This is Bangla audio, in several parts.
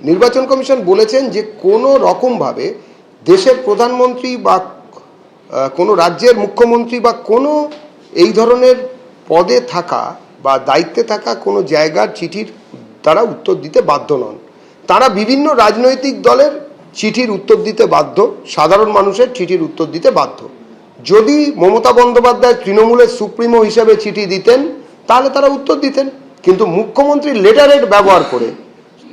নির্বাচন কমিশন বলেছেন যে কোনো রকমভাবে দেশের প্রধানমন্ত্রী বা কোনো রাজ্যের মুখ্যমন্ত্রী বা কোনো এই ধরনের পদে থাকা বা দায়িত্বে থাকা কোনো জায়গার চিঠির তারা উত্তর দিতে বাধ্য নন। তারা বিভিন্ন রাজনৈতিক দলের চিঠির উত্তর দিতে বাধ্য, সাধারণ মানুষের চিঠির উত্তর দিতে বাধ্য। যদি মমতা বন্দ্যোপাধ্যায় তৃণমূলের সুপ্রিমো হিসেবে চিঠি দিতেন তাহলে তারা উত্তর দিতেন, কিন্তু মুখ্যমন্ত্রী লেটারেড ব্যবহার করে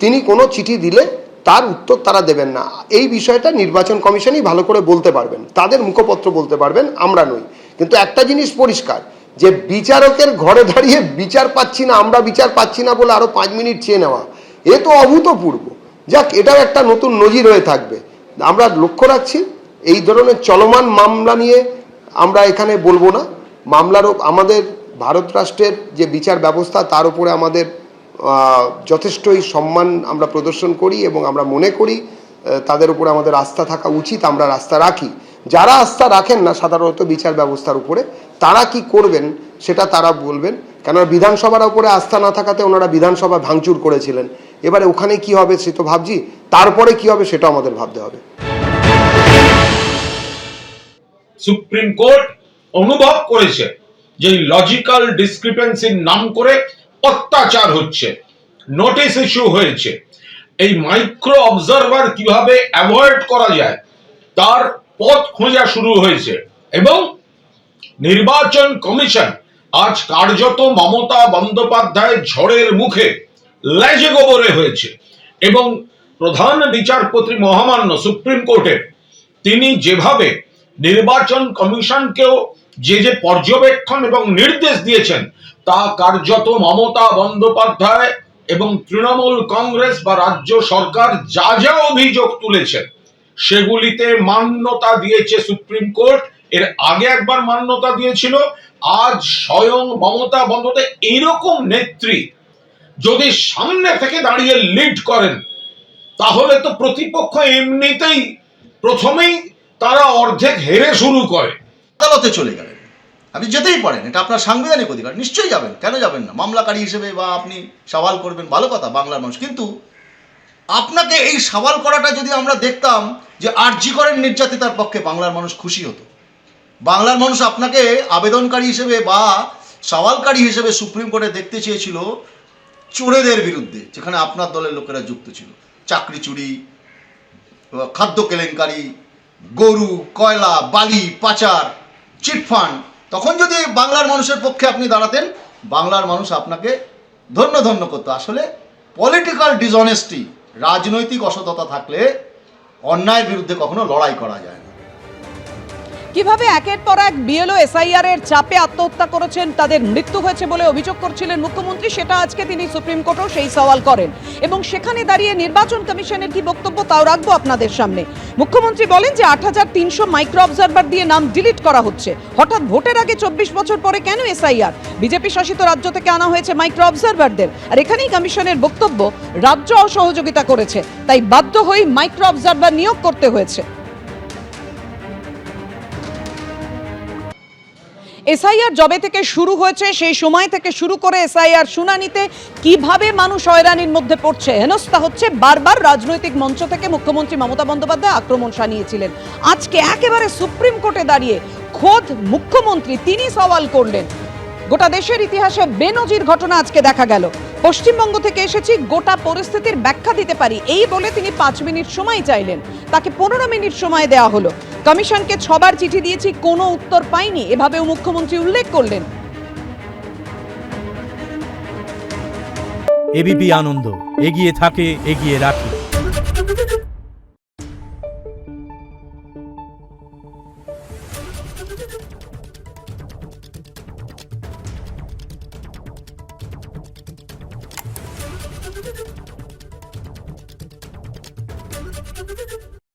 তিনি কোনো চিঠি দিলে তার উত্তর তারা দেবেন না। এই বিষয়টা নির্বাচন কমিশনই ভালো করে বলতে পারবেন, তাদের মুখপত্র বলতে পারবেন, আমরা নই। কিন্তু একটা জিনিস পরিষ্কার যে বিচারকের ঘরে দাঁড়িয়ে বিচার পাচ্ছি না, আমরা বিচার পাচ্ছি না বলে আরো 5 মিনিট চেয়ে নেওয়া, এ তো অভূতপূর্ব। যাক, এটাও একটা নতুন নজির হয়ে থাকবে। আমরা লক্ষ্য রাখছি এই ধরনের চলমান মামলা নিয়ে আমরা এখানে বলবো না। মামলারও আমাদের ভারত রাষ্ট্রের যে বিচার ব্যবস্থা তার উপরে আমাদের যথেষ্টই সম্মান আমরা প্রদর্শন করি এবং আমরা মনে করি তাদের উপরে আমাদের আস্থা থাকা উচিত, আমরা আস্থা রাখি। যারা আস্থা রাখেন না সাধারণত বিচার ব্যবস্থার উপরে, তারা কি করবেন সেটা তারা বলবেন। কেননা বিধানসভার উপরে আস্থা না থাকাতে ওনারা বিধানসভা ভাঙচুর করেছিলেন। এবারে ওখানে কি হবে সে তো ভাবছি, তারপরে কি হবে সেটা আমাদের ভাবতে হবে। সুপ্রিম কোর্ট অনুভব করেছে যে লজিক্যাল ডিসক্রিপেন্সির নাম করে অত্যাচার হচ্ছে, নোটিশ ইস্যু হয়েছে। এই মাইক্রো অবজারভার কিভাবে অ্যাভয়েড করা যায় তার পথ খোঁজা শুরু হয়েছে এবং নির্বাচন কমিশন আজ কার্যত মমতা বন্দ্যোপাধ্যায় ঝড়ের মুখে লেজে গোবরে হয়েছে এবং প্রধান বিচারপতি মহামান্য সুপ্রিম কোর্টের তিনি যেভাবে নির্বাচন কমিশনকেও যে পর্যবেক্ষণ এবং নির্দেশ দিয়েছেন তা কার্যত মমতা বন্দ্যোপাধ্যায় এবং তৃণমূল কংগ্রেস বা রাজ্য সরকার যা যা অভিযোগ তুলেছেন সেগুলিতে মান্যতা দিয়েছে সুপ্রিম কোর্ট। এর আগে একবার মান্যতা দিয়েছিল। আজ স্বয়ং মমতা বন্দ্যোপাধ্যায় এইরকম নেত্রী যদি সামনে থেকে দাঁড়িয়ে লিড করেন তাহলে তো প্রতিপক্ষ এমনিতেই প্রথমেই তারা অর্ধেক হেরে শুরু করে। আদালতে চলে গেলেন, আপনি যেতেই পারেন, এটা আপনার সাংবিধানিক অধিকার, নিশ্চয়ই যাবেন, কেন যাবেন না? মামলাকারী হিসেবে বা আপনি সওয়াল করবেন, ভালো কথা, বাংলার মানুষ। কিন্তু আপনাকে এই সওয়াল করাটা যদি আমরা দেখতাম যে আরজি করেন নির্যাতিতার পক্ষে, বাংলার মানুষ খুশি হতো। বাংলার মানুষ আপনাকে আবেদনকারী হিসেবে বা সওয়ালকারী হিসেবে সুপ্রিম কোর্টে দেখতে চেয়েছিল চোরেদের বিরুদ্ধে, যেখানে আপনার দলের লোকেরা যুক্ত ছিল। চাকরি চুরি, খাদ্য কেলেঙ্কারি, গরু, কয়লা, বালি পাচার, চিটফান্ড। তখন যদি বাংলার মানুষের পক্ষে আপনি দাঁড়াতেন, বাংলার মানুষ আপনাকে ধন্য ধন্য করতো। আসলে পলিটিক্যাল ডিসঅনেস্টি, রাজনৈতিক অসততা থাকলে অন্যায়ের বিরুদ্ধে কখনো লড়াই করা যায় না। কিভাবে একের পর এক বিএলও এসআইআর এর চাপে আত্মহত্যা করেছেন, তাদের মৃত্যু হয়েছে বলে অভিযোগ করছিলেন মুখ্যমন্ত্রী, সেটা আজকে তিনি সুপ্রিম কোর্টেও সেই সওয়াল করেন এবং সেখানে দাঁড়িয়ে নির্বাচন কমিশনের কি বক্তব্য তাও রাখবো আপনাদের সামনে। মুখ্যমন্ত্রী বলেন যে ৮৩০০ মাইক্রো অবজারভার দিয়ে নাম ডিলিট করা হচ্ছে। হঠাৎ ভোটের আগে ২৪ বছর পরে কেন এসআইআর? বিজেপি শাসিত রাজ্য থেকে আনা হয়েছে মাইক্রো অবজারভারদের, আর এখানেই কমিশনের বক্তব্য রাজ্য অসহযোগিতা করেছে, তাই বাধ্য হয়ে মাইক্রো অবজারভার নিয়োগ করতে হয়েছে। এসআইআর জবে থেকে শুরু হয়েছে সেই সময় থেকে শুরু করে এসআইআর শুনানিতে কিভাবে মানুষ হয়রানির মধ্যে পড়ছে, হেনস্থা হচ্ছে, বারবার রাজনৈতিক মঞ্চ থেকে মুখ্যমন্ত্রী মমতা বন্দ্যোপাধ্যায় আক্রমণ শানিয়েছিলেন। আজকে একেবারে সুপ্রিম কোর্টে দাঁড়িয়ে খোদ মুখ্যমন্ত্রী তিনি সওয়াল করলেন। গোটা দেশের ইতিহাসে বেনজির ঘটনা আজকে দেখা গেল। পশ্চিমবঙ্গ থেকে এসেছি, গোটা পরিস্থিতির ব্যাখ্যা দিতে পারি, এই বলে তিনি 5 মিনিট সময় চাইলেন। তাকে 15 মিনিট সময় দেওয়া হলো। কমিশনকে 6 বার চিঠি দিয়েছি, কোনো উত্তর পাইনি, এভাবেও মুখ্যমন্ত্রী উল্লেখ করলেন। এবিপি আনন্দ, এগিয়ে থাকে, এগিয়ে রাখে।